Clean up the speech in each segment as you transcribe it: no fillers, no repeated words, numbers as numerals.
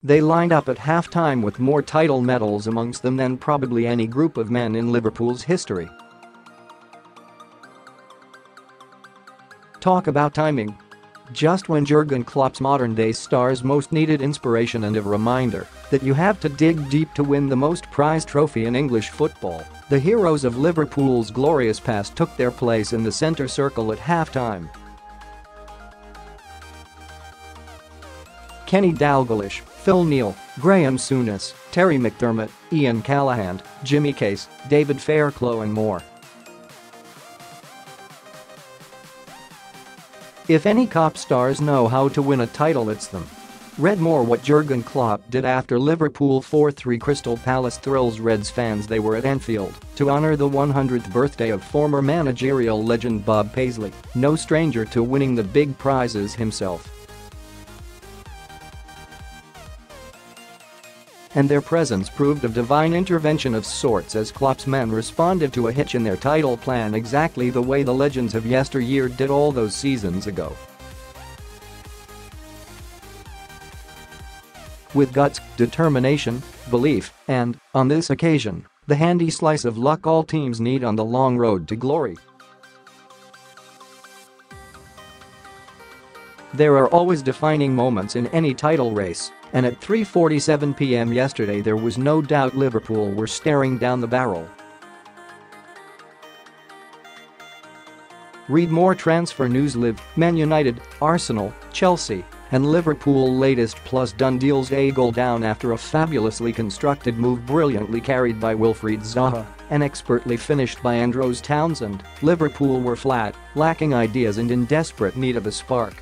They lined up at halftime with more title medals amongst them than probably any group of men in Liverpool's history. Talk about timing. Just when Jurgen Klopp's modern-day stars most needed inspiration and a reminder that you have to dig deep to win the most prized trophy in English football, the heroes of Liverpool's glorious past took their place in the centre circle at halftime. Kenny Dalglish, Phil Neal, Graeme Souness, Terry McDermott, Ian Callaghan, Jimmy Case, David Fairclough and more. If any cop stars know how to win a title, it's them. Read more what Jurgen Klopp did after Liverpool 4-3 Crystal Palace thrills Reds fans. They were at Anfield to honour the 100th birthday of former managerial legend Bob Paisley, no stranger to winning the big prizes himself. And their presence proved a divine intervention of sorts as Klopp's men responded to a hitch in their title plan exactly the way the legends of yesteryear did all those seasons ago. With guts, determination, belief, and, on this occasion, the handy slice of luck all teams need on the long road to glory. There are always defining moments in any title race, and at 3:47 p.m. yesterday there was no doubt Liverpool were staring down the barrel. Read more transfer news. Man United, Arsenal, Chelsea, and Liverpool latest plus done deals. A goal down after a fabulously constructed move brilliantly carried by Wilfried Zaha and expertly finished by Andros Townsend. Liverpool were flat, lacking ideas and in desperate need of a spark.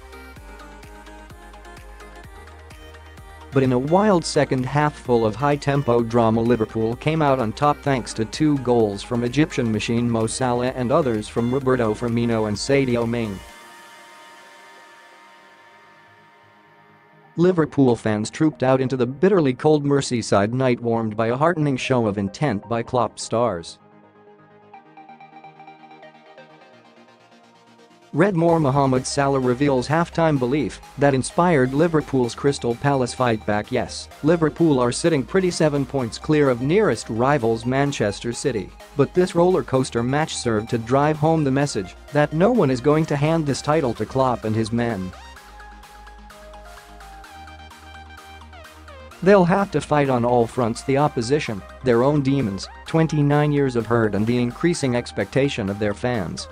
But in a wild second half full of high-tempo drama, Liverpool came out on top thanks to 2 goals from Egyptian machine Mo Salah and others from Roberto, Frimino and Sadio. Liverpool fans trooped out into the bitterly cold Merseyside night, warmed by a heartening show of intent by Klopp stars. Read More Mohamed Salah reveals halftime belief that inspired Liverpool's Crystal Palace fight back. Yes, Liverpool are sitting pretty 7 points clear of nearest rivals Manchester City, but this roller coaster match served to drive home the message that no one is going to hand this title to Klopp and his men. They'll have to fight on all fronts: the opposition, their own demons, 29 years of hurt and the increasing expectation of their fans.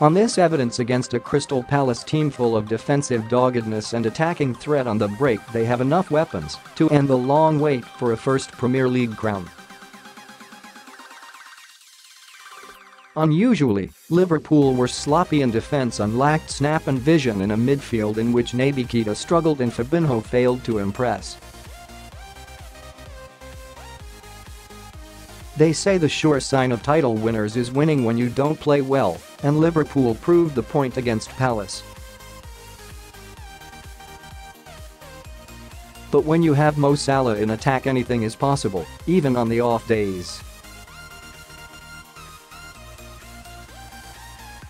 On this evidence against a Crystal Palace team full of defensive doggedness and attacking threat on the break, they have enough weapons to end the long wait for a first Premier League crown. Unusually, Liverpool were sloppy in defense and lacked snap and vision in a midfield in which Naby Keita struggled and Fabinho failed to impress. They say the sure sign of title winners is winning when you don't play well, and Liverpool proved the point against Palace. But when you have Mo Salah in attack, anything is possible, even on the off days.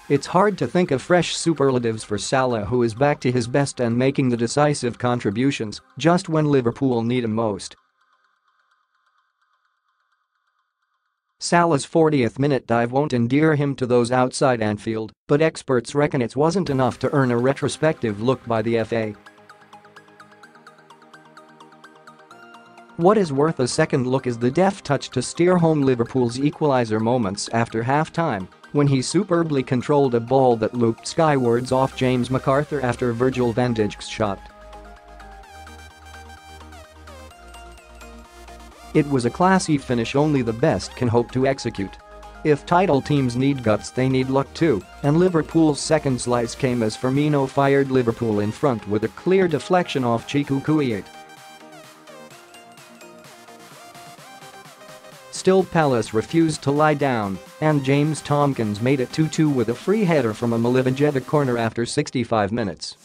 It's hard to think of fresh superlatives for Salah, who is back to his best and making the decisive contributions just when Liverpool need him most. Salah's 40th minute dive won't endear him to those outside Anfield, but experts reckon it wasn't enough to earn a retrospective look by the FA. What is worth a second look is the deft touch to steer home Liverpool's equaliser moments after half-time, when he superbly controlled a ball that looped skywards off James McArthur after Virgil van Dijk's shot. It was a classy finish only the best can hope to execute. If title teams need guts, they need luck too, and Liverpool's second slice came as Frimino fired Liverpool in front with a clear deflection off Chiku Kouyaté. Still, Palace refused to lie down, and James Tompkins made it 2-2 with a free header from a Milivojevic corner after 65 minutes.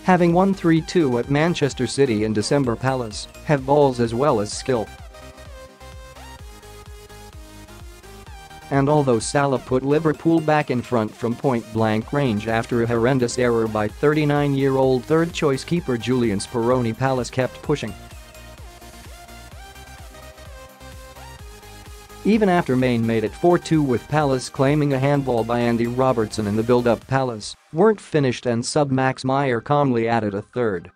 Having won 3-2 at Manchester City in December, Palace have balls as well as skill. And although Salah put Liverpool back in front from point-blank range after a horrendous error by 39-year-old third-choice keeper Julian Speroni, Palace kept pushing. Even after Maine made it 4-2 with Palace claiming a handball by Andy Robertson in the build-up, Palace weren't finished and sub Max Meyer calmly added a third.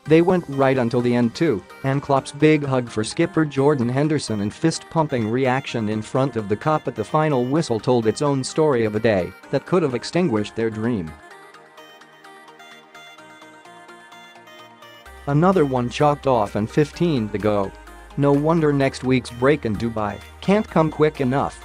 They went right until the end too, and Klopp's big hug for skipper Jordan Henderson and fist-pumping reaction in front of the Kop at the final whistle told its own story of a day that could have extinguished their dream. Another one chalked off and 15 to go. No wonder next week's break in Dubai can't come quick enough.